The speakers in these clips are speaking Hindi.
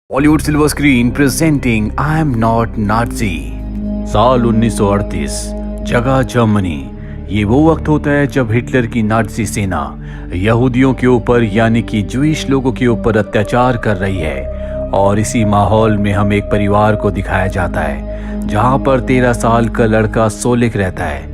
Bollywood silver screen presenting I am not Nazi. साल 1938, जगह जर्मनी। ये वो वक्त होता है जब हिटलर की नाजी सेना यहूदियों के ऊपर यानी कि जूइश लोगों के ऊपर अत्याचार कर रही है। और इसी माहौल में हम एक परिवार को दिखाया जाता है जहां पर 13 साल का लड़का सोलिक रहता है।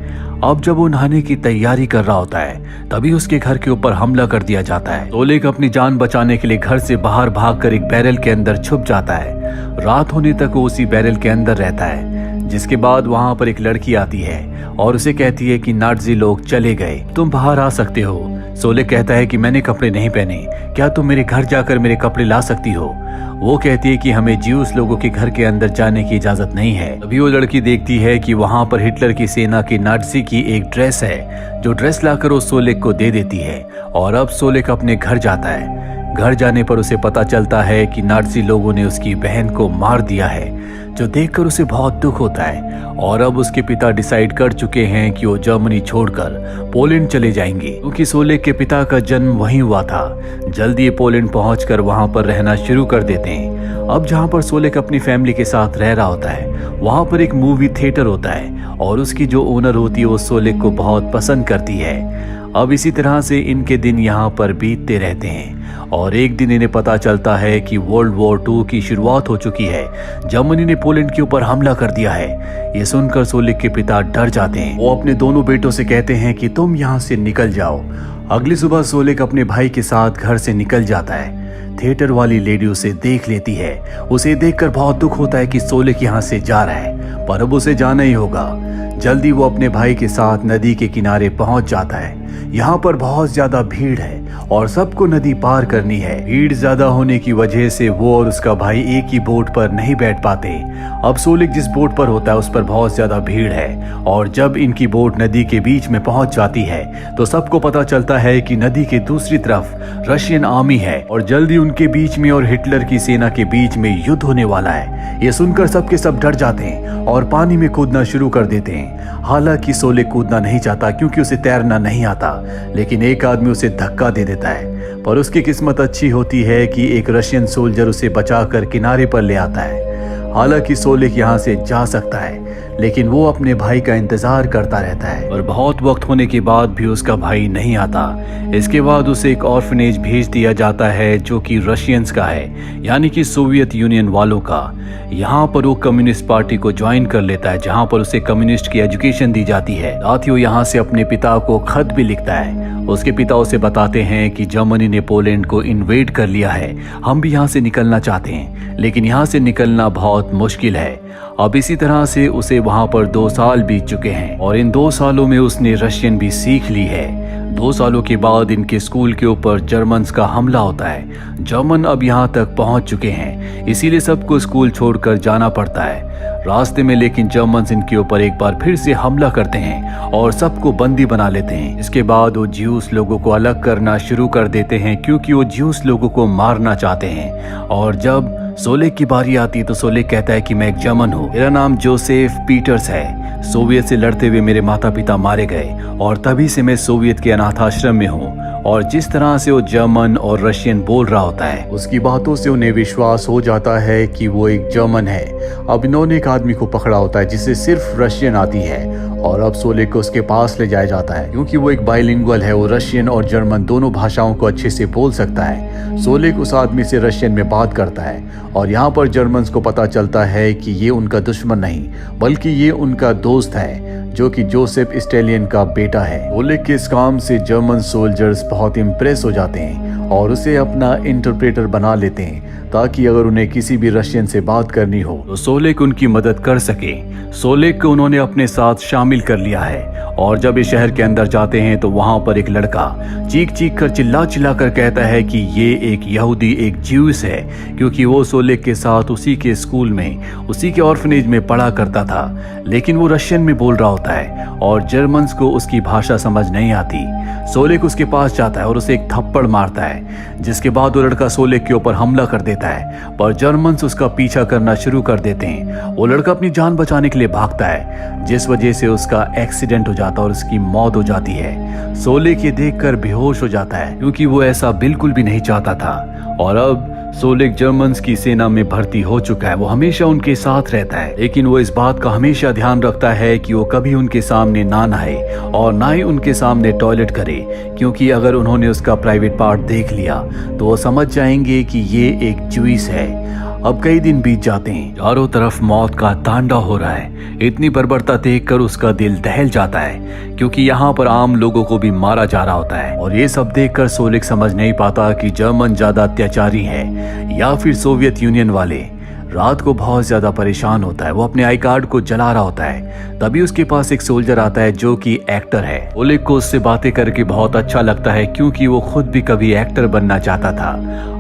अब जब वो नहाने की तैयारी कर रहा होता है तभी उसके घर के ऊपर हमला कर दिया जाता है। सोलिक अपनी जान बचाने के लिए घर से बाहर भागकर एक बैरल के अंदर छुप जाता है। रात होने तक वो उसी बैरल के अंदर रहता है, जिसके बाद वहां पर एक लड़की आती है और उसे कहती है कि नाज़ी लोग चले गए, तुम बाहर आ सकते हो। सोलिक कहता है कि मैंने कपड़े नहीं पहने, क्या तुम मेरे घर जाकर मेरे कपड़े ला सकती हो। वो कहती है कि हमें ज्यूस लोगों के घर के अंदर जाने की इजाजत नहीं है। अभी वो लड़की देखती है कि वहां पर हिटलर की सेना की नाज़ी की एक ड्रेस है, जो ड्रेस लाकर वो सोलिक को दे देती है। और अब सोलिक अपने घर जाता है। घर जाने पर उसे पता चलता है कि नाज़ी लोगों ने उसकी बहन को मार दिया है, जो देखकर उसे बहुत दुख होता है। और अब उसके पिता डिसाइड कर चुके हैं कि वो जर्मनी छोड़कर पोलैंड चले जाएंगे, क्योंकि सोलिक के पिता का जन्म वहीं हुआ था। जल्दी ये पोलैंड पहुंचकर वहां पर रहना शुरू कर देते हैं। अब जहां पर सोलिक अपनी फैमिली के साथ रह रहा होता है वहां पर एक मूवी थिएटर होता है और उसकी जो ओनर होती है वो सोलिक को बहुत पसंद करती है। अब इसी तरह से इनके दिन यहाँ पर बीतते रहते हैं और एक दिन इन्हें पता चलता है कि वर्ल्ड वॉर 2 की शुरुआत हो चुकी है। जर्मनी ने पोलैंड के ऊपर हमला कर दिया है। ये सुनकर सोलिक के पिता डर जाते हैं। वो अपने दोनों बेटों से कहते हैं कि तुम यहाँ से निकल जाओ। अगली सुबह सोलिक अपने भाई के साथ घर से निकल जाता है। थिएटर वाली लेडी उसे देख लेती है। उसे देखकर बहुत दुख होता है कि सोलिक यहाँ से जा रहा है, पर अब उसे जाना ही होगा। जल्दी वो अपने भाई के साथ नदी के किनारे पहुंच जाता है। यहाँ पर बहुत ज्यादा भीड़ है और सबको नदी पार करनी है। भीड़ ज्यादा होने की वजह से वो और उसका भाई एक ही बोट पर नहीं बैठ पाते। अब सोलिक जिस बोट पर होता है उस पर बहुत ज्यादा भीड़ है और जब इनकी बोट नदी के बीच में पहुंच जाती है तो सबको पता चलता है कि नदी के दूसरी तरफ रशियन आर्मी है और जल्दी उनके बीच में और हिटलर की सेना के बीच में युद्ध होने वाला है। ये सुनकर सबके सब डर जाते हैं और पानी में कूदना शुरू कर देते हैं। हालांकि सोलिक कूदना नहीं चाहता क्योंकि उसे तैरना नहीं आता, लेकिन एक आदमी उसे धक्का दे देता है। पर उसकी किस्मत अच्छी होती है कि एक रशियन सोल्जर उसे बचाकर किनारे पर ले आता है। हालांकि सोलिक यहाँ से जा सकता है, लेकिन वो अपने भाई का इंतजार करता रहता है और बहुत वक्त होने के बाद भी उसका भाई नहीं आता। इसके बाद उसे एक ऑर्फनेज भेज दिया जाता है जो कि रशियंस का है, यानी कि सोवियत यूनियन वालों का। यहाँ पर वो कम्युनिस्ट पार्टी को ज्वाइन कर लेता है, जहाँ पर उसे कम्युनिस्ट की एजुकेशन दी जाती है। साथ ही वो यहाँ से अपने पिता को खत भी लिखता है। उसके पिता उसे बताते हैं कि जर्मनी ने पोलैंड को इन्वेड कर लिया है, हम भी यहाँ से निकलना चाहते हैं, लेकिन यहाँ से निकलना बहुत मुश्किल है। अब इसी तरह से उसे वहां पर 2 साल बीत चुके हैं और इन 2 सालों में उसने रशियन भी सीख ली है। 2 सालों के बाद इनके स्कूल के ऊपर जर्मन्स का हमला होता है। जर्मन अब यहाँ तक पहुंच चुके हैं, इसीलिए सबको स्कूल छोड़कर जाना पड़ता है। रास्ते में लेकिन जर्मन्स इनके ऊपर एक बार फिर से हमला करते हैं और सबको बंदी बना लेते हैं। इसके बाद वो ज्यूस लोगों को अलग करना शुरू कर देते हैं, क्योंकि वो ज्यूस लोगों को मारना चाहते हैं। और जब सोलिक की बारी आती है तो सोलिक कहता है कि मैं एक जर्मन हूँ, मेरा नाम जोसेफ पीटर्स है। सोवियत से लड़ते हुए मेरे माता पिता मारे गए और तभी से मैं सोवियत के अनाथ आश्रम में हूँ। और जिस तरह से वो जर्मन और रशियन बोल रहा होता है उसकी बातों से उन्हें विश्वास हो जाता है कि वो एक जर्मन है। अब इन्होंने एक आदमी को पकड़ा होता है जिसे सिर्फ रशियन आती है और अब सोलिक को उसके पास ले जाया जाता है, क्योंकि वो एक बाइलिंगुअल है। वो रशियन और जर्मन दोनों भाषाओं को अच्छे से बोल सकता है। सोलिक उस आदमी से रशियन में बात करता है और यहाँ पर जर्मन्स को पता चलता है कि ये उनका दुश्मन नहीं बल्कि ये उनका दोस्त है, जो कि जोसेफ स्टेलियन का बेटा है। सोलिक के इस काम से जर्मन सोल्जर्स बहुत इम्प्रेस हो जाते हैं और उसे अपना इंटरप्रेटर बना लेते हैं, ताकि अगर उन्हें किसी भी रशियन से बात करनी हो तो सोलिक उनकी मदद कर सके। सोलिक को उन्होंने अपने साथ शामिल कर लिया है और जब इस शहर के अंदर जाते हैं तो वहां पर एक लड़का चीख चीख कर चिल्ला कर कहता है कि ये एक यहूदी, एक ज्यूस है, क्योंकि वो सोलिक के साथ उसी के स्कूल में, उसी के ऑर्फनेज में पढ़ा करता था। लेकिन वो रशियन में बोल रहा होता है और जर्मन्स को उसकी भाषा समझ नहीं आती। सोलिक उसके पास जाता है और उसे एक थप्पड़ मारता है, जिसके बाद वो लड़का सोलिक के ऊपर हमला कर देता है, पर जर्मन्स उसका पीछा करना शुरू कर देते हैं। वो लड़का अपनी जान बचाने के लिए भागता है, जिस वजह से उसका एक्सीडेंट हो जाता है और उसकी मौत हो जाती है। सोलिक ये देखकर बेहोश हो जाता है, क्योंकि वो ऐसा बिल्कुल भी नहीं चाहता था। और अब सोलेक जर्मन्स की सेना में भर्ती हो चुका है, वो हमेशा उनके साथ रहता है, लेकिन वो इस बात का हमेशा ध्यान रखता है कि वो कभी उनके सामने ना नहाए और ना ही उनके सामने टॉयलेट करे, क्योंकि अगर उन्होंने उसका प्राइवेट पार्ट देख लिया तो वो समझ जाएंगे कि ये एक ज्यूस है। अब कई दिन बीत जाते हैं, चारों तरफ मौत का तांडव हो रहा है। इतनी बर्बरता देखकर उसका दिल दहल जाता है, क्योंकि यहाँ पर आम लोगों को भी मारा जा रहा होता है। और ये सब देखकर सोलिक समझ नहीं पाता कि जर्मन ज्यादा अत्याचारी है या फिर सोवियत यूनियन वाले। रात को बहुत ज्यादा परेशान होता है, वो अपने आई कार्ड को जला रहा होता है। तभी उसके पास एक सोल्जर आता है जो कि एक्टर है। सोलिक को उससे बातें करके बहुत अच्छा लगता है, क्योंकि वो खुद भी कभी एक्टर बनना चाहता था।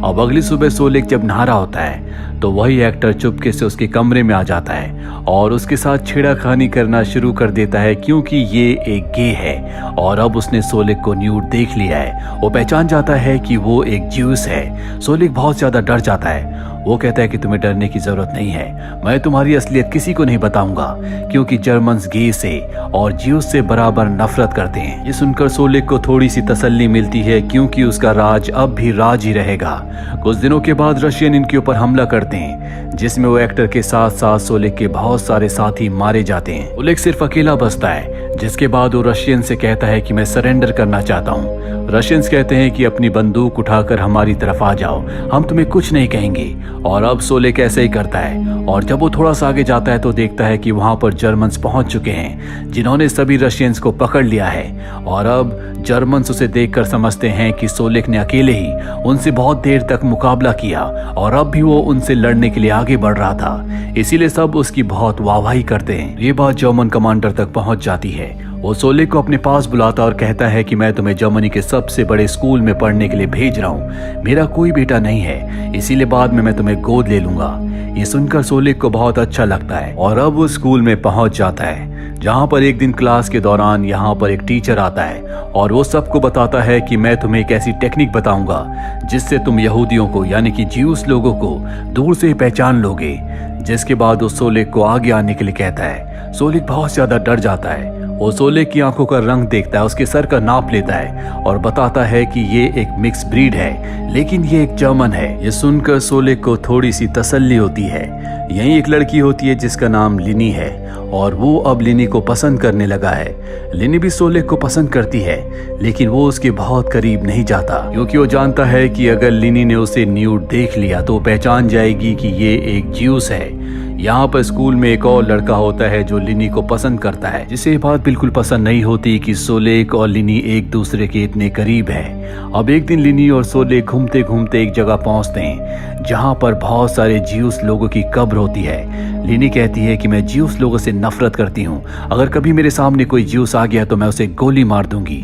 अब अगली सुबह सोलिक जब नहा रहा होता है तो वही एक्टर चुपके से उसके कमरे में आ जाता है और उसके साथ छेड़खानी करना शुरू कर देता है, क्योंकि ये एक गे है और अब उसने सोलिक को न्यूड देख लिया है। वो पहचान जाता है कि वो एक ज्यूस है। सोलिक बहुत ज्यादा डर जाता है। वो कहता है कि तुम्हें डरने की जरूरत नहीं है, मैं तुम्हारी असलियत किसी को नहीं बताऊंगा, क्योंकि जर्मन्स गे से और ज्यूस से बराबर नफरत करते हैं। ये सुनकर सोलिक को थोड़ी सी तसल्ली मिलती है, क्योंकि उसका राज अब भी राज ही रहेगा। कुछ दिनों के बाद रशियन इनके ऊपर हमला करते हैं, जिसमें वो एक्टर के साथ साथ सोलिक के बहुत सारे साथी मारे जाते हैं। सोलिक सिर्फ अकेला बचता है, जिसके बाद वो रशियन से कहता है कि मैं सरेंडर करना चाहता हूँ। रशियंस कहते हैं कि अपनी बंदूक उठाकर हमारी तरफ आ जाओ, हम तुम्हें कुछ नहीं कहेंगे। और अब सोलिक ऐसे ही करता है, और जब वो थोड़ा सा आगे जाता है तो देखता है कि वहां पर जर्मन्स पहुंच चुके हैं, जिन्होंने सभी रशियंस को पकड़ लिया है। और अब जर्मन्स उसे देखकर समझते हैं कि सोलिक ने अकेले ही उनसे बहुत देर तक मुकाबला किया और अब भी वो उनसे लड़ने के लिए आगे बढ़ रहा था, इसीलिए सब उसकी बहुत वाहवाही करते हैं। ये बात जर्मन कमांडर तक पहुंच जाती है। वो सोलिक को अपने पास बुलाता और कहता है कि मैं तुम्हें जर्मनी के सबसे बड़े स्कूल में पढ़ने के लिए भेज रहा हूँ। मेरा कोई बेटा नहीं है, इसीलिए बाद में मैं तुम्हें गोद ले लूंगा। ये सुनकर सोलिक को बहुत अच्छा लगता है और अब वो स्कूल में पहुंच जाता है, जहाँ पर एक दिन क्लास के दौरान यहाँ पर एक टीचर आता है और वो सबको बताता है कि मैं तुम्हें एक ऐसी टेक्निक बताऊंगा जिससे तुम यहूदियों को यानी कि ज्यूस लोगों को दूर से पहचान लोगे। जिसके बाद वो सोलिक को आगे आने के लिए कहता है। सोलिक बहुत ज्यादा डर जाता है। वो सोलिक की आंखों का रंग देखता है, उसके सर का नाप लेता है और बताता है कि ये एक मिक्स ब्रीड है, लेकिन ये एक जर्मन है। ये सुनकर सोलिक को थोड़ी सी तसल्ली होती है। यहीं एक लड़की होती है जिसका नाम लिनी है और वो अब लिनी को पसंद करने लगा है। लिनी भी सोलिक को पसंद करती है, लेकिन वो उसके बहुत करीब नहीं जाता, क्योंकि वो जानता है कि अगर लिनी ने उसे न्यूड देख लिया तो पहचान जाएगी कि ये एक ज्यूस है। यहाँ पर स्कूल में एक और लड़का होता है जो लिनी को पसंद करता है, जिसे ये बात बिल्कुल पसंद नहीं होती कि सोलिक और लिनी एक दूसरे के इतने करीब है। अब एक दिन लिनी और सोलिक घूमते घूमते एक जगह पहुंचते हैं जहाँ पर बहुत सारे ज्यूस लोगों की कब्र होती है। लिनी कहती है कि मैं ज्यूस लोगों से नफरत करती हूँ, अगर कभी मेरे सामने कोई ज्यूस आ गया तो मैं उसे गोली मार दूंगी।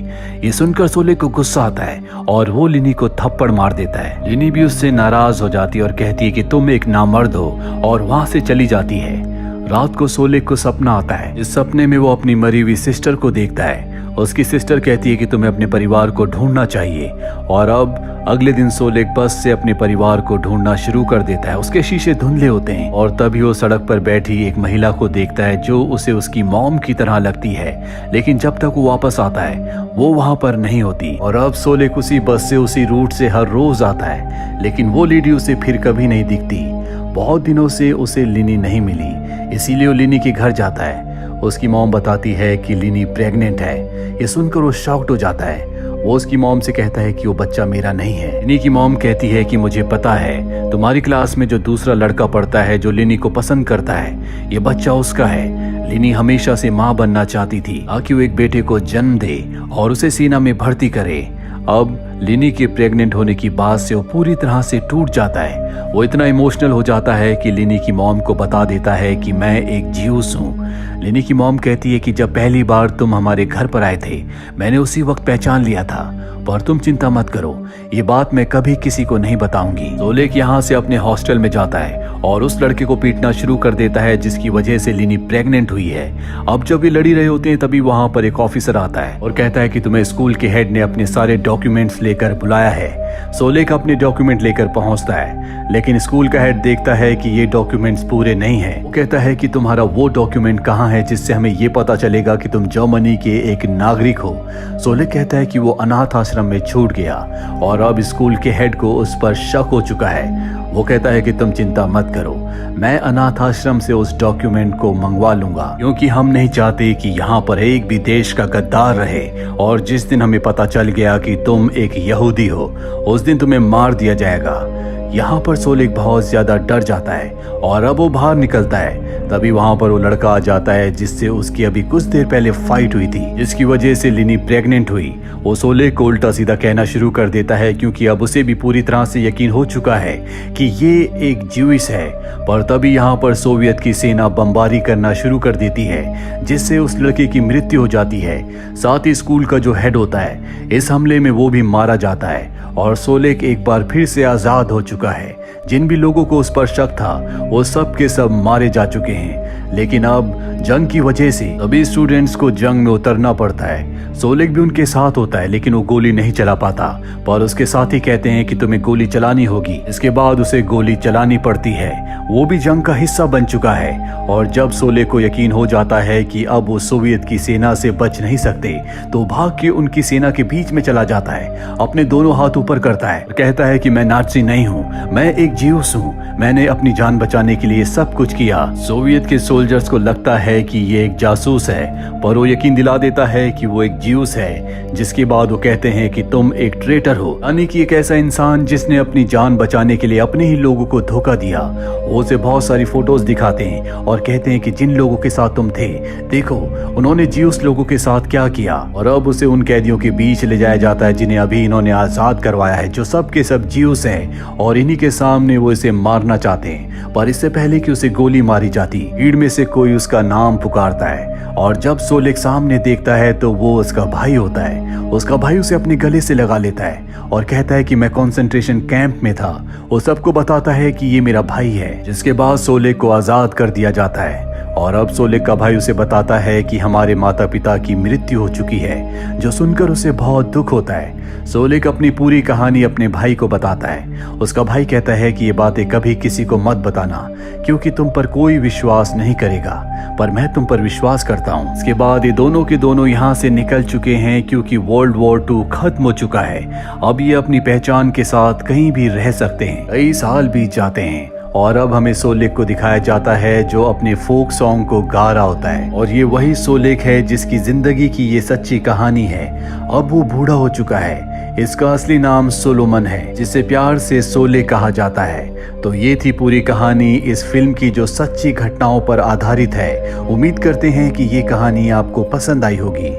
ये सुनकर सोलिक को गुस्सा आता है और वो लिनी को थप्पड़ मार देता है। लिनी भी उससे नाराज हो जाती है और कहती है कि तुम एक नामर्द हो, और वहां से चली जाती है। रात को सोलिक को सपना आता है। इस सपने में वो अपनी मरी हुई सिस्टर को देखता है। उसकी सिस्टर कहती है कि तुम्हें अपने परिवार को ढूंढना चाहिए। और अब अगले दिन सोलिक बस से अपने परिवार को ढूंढना शुरू कर देता है। उसके शीशे धुंधले होते हैं और तभी वो सड़क पर बैठी एक महिला को देखता है जो उसे उसकी मॉम की तरह लगती है, लेकिन जब तक वो वापस आता है वो वहां पर नहीं होती। और अब सोलिक उसी बस से उसी रूट से हर रोज आता है, लेकिन वो लेडी उसे फिर कभी नहीं दिखती। बहुत दिनों से उसे लिनी नहीं मिली, इसीलिए वो लिनी के घर जाता है। उसकी मॉम बताती है कि लिनी प्रेग्नेंट है। ये सुनकर वो शॉक्ड हो जाता है। वो उसकी मॉम से कहता है कि वो बच्चा मेरा नहीं है। लिनी की मॉम कहती है कि मुझे पता है, तुम्हारी क्लास में जो दूसरा लड़का पढ़ता है जो लिनी को पसंद करता है, ये बच्चा उसका है। लिनी हमेशा से माँ बनना चाहती थी ताकि वो एक बेटे को जन्म दे और उसे सेना में भर्ती करे। अब लिनी के प्रेग्नेंट होने की बात से वो पूरी तरह से टूट जाता है। वो इतना इमोशनल हो जाता है कि लिनी की मॉम को बता देता है कि मैं एक ज्यूस हूँ। लिनी की मॉम कहती है कि जब पहली बार तुम हमारे घर पर आए थे मैंने उसी वक्त पहचान लिया था, पर तुम चिंता मत करो, ये बात मैं कभी किसी को नहीं बताऊंगी। सोलिक यहाँ से अपने हॉस्टल में जाता है और उस लड़के को पीटना शुरू कर देता है जिसकी वजह से लिनी प्रेग्नेंट हुई है। अब जब ये लड़ी रहे होते हैं तभी वहां पर एक ऑफिसर आता है और कहता है कि तुम्हें स्कूल के हेड ने अपने सारे डॉक्यूमेंट्स लेकर बुलाया है। सोलिक अपने डॉक्यूमेंट लेकर पहुंचता है, लेकिन स्कूल का हेड देखता है कि ये डॉक्यूमेंट्स पूरे नहीं है। वो कहता है कि तुम्हारा वो डॉक्यूमेंट कहाँ है जिससे हमें ये पता चलेगा कि तुम जर्मनी के एक नागरिक हो। सोलिक कहता है कि वो अनाथ आश्रम में छूट गया और अब स्कूल के हेड को उस पर शक हो चुका है। वो कहता है कि तुम चिंता मत करो, मैं अनाथ आश्रम से उस डॉक्यूमेंट को मंगवा लूंगा, क्योंकि हम नहीं चाहते कि यहाँ पर एक भी देश का गद्दार रहे, और जिस दिन हमें पता चल गया कि तुम एक यहूदी हो उस दिन तुम्हें मार दिया जाएगा। यहाँ पर सोलेक बहुत ज्यादा डर जाता है और अब वो बाहर निकलता है। तभी वहां पर वो लड़का आ जाता है जिससे उसकी अभी कुछ देर पहले फाइट हुई थी, जिसकी वजह से लिनी प्रेग्नेंट हुई। वो सोलेक को उल्टा सीधा कहना शुरू कर देता है, क्योंकि अब उसे भी पूरी तरह से यकीन हो चुका है कि ये एक ज्यूइश है। पर तभी यहाँ पर सोवियत की सेना बमबारी करना शुरू कर देती है, जिससे उस लड़के की मृत्यु हो जाती है। साथ ही स्कूल का जो हेड होता है इस हमले में वो भी मारा जाता है, और सोलेक एक बार फिर से आजाद हो चुका है। जिन भी लोगों को उस पर शक था वो सब के सब मारे जा चुके हैं। लेकिन अब जंग की वजह से सभी स्टूडेंट्स को जंग में उतरना पड़ता है। सोलेक भी उनके साथ होता है, लेकिन वो गोली नहीं चला पाता, पर उसके साथी कहते हैं कि तुम्हें गोली चलानी होगी। इसके बाद उसे गोली चलानी पड़ती है। वो भी जंग का हिस्सा बन चुका है, और जब सोलेक को यकीन हो जाता है कि अब वो सोवियत की सेना से बच नहीं सकते, तो भाग के उनकी सेना के बीच में चला जाता है, अपने दोनों हाथ ऊपर करता है, कहता है कि मैं नाज़ी नहीं हूँ, मैं एक ज्यूस हूँ, मैंने अपनी जान बचाने के लिए सब कुछ किया। सोवियत के सोल्जर्स को लगता है कि ये एक जासूस है, पर वो यकीन दिला देता है कि वो एक ज्यूस है, जिसके बाद वो कहते हैं कि तुम एक ट्रेटर हो, यानी कि एक ऐसा इंसान जिसने अपनी जान बचाने के लिए अपने ही लोगों को धोखा दिया। वो उसे बहुत सारी फोटोज दिखाते हैं और कहते हैं कि जिन लोगों के साथ तुम थे, देखो उन्होंने ज्यूस लोगों के साथ क्या किया। और अब उसे उन कैदियों के बीच ले जाया जाता है जिन्हें अभी इन्होंने आजाद करवाया है, जो सब के सब ज्यूस हैं, और इन्हीं के सामने वो इसे मारना चाहते हैं। पर इससे पहले कि उसे गोली मारी जाती, भीड़ में से कोई उसका नाम पुकारता है, और जब सोलेक सामने देखता है तो वो उसका भाई होता है। उसका भाई उसे अपने गले से लगा लेता है और कहता है कि मैं कंसंट्रेशन कैंप में था। वो सबको बताता है कि ये मेरा भाई है, जिसके बाद सोलेक को आजाद कर दिया जाता है। और अब सोलेक का भाई उसे बताता है कि हमारे माता पिता की मृत्यु हो चुकी है, जो सुनकर उसे बहुत दुख होता है। सोलेक अपनी पूरी कहानी अपने भाई को बताता है। उसका भाई कहता है कि ये बातें कभी किसी को मत बताना, क्योंकि तुम पर कोई विश्वास नहीं करेगा, पर मैं तुम पर विश्वास करता हूँ। इसके बाद ये दोनों के दोनों यहाँ से निकल चुके हैं, क्योंकि वर्ल्ड वॉर 2 खत्म हो चुका है। अब ये अपनी पहचान के साथ कहीं भी रह सकते हैं। कई साल बीत जाते हैं, और अब हमें सोलेक को दिखाया जाता है जो अपने फोक सॉन्ग को गा रहा होता है, और ये वही सोलेक है जिसकी जिंदगी की ये सच्ची कहानी है। अब वो बूढ़ा हो चुका है। इसका असली नाम सोलोमन है, जिसे प्यार से सोले कहा जाता है। तो ये थी पूरी कहानी इस फिल्म की, जो सच्ची घटनाओं पर आधारित है। उम्मीद करते हैं कि ये कहानी आपको पसंद आई होगी।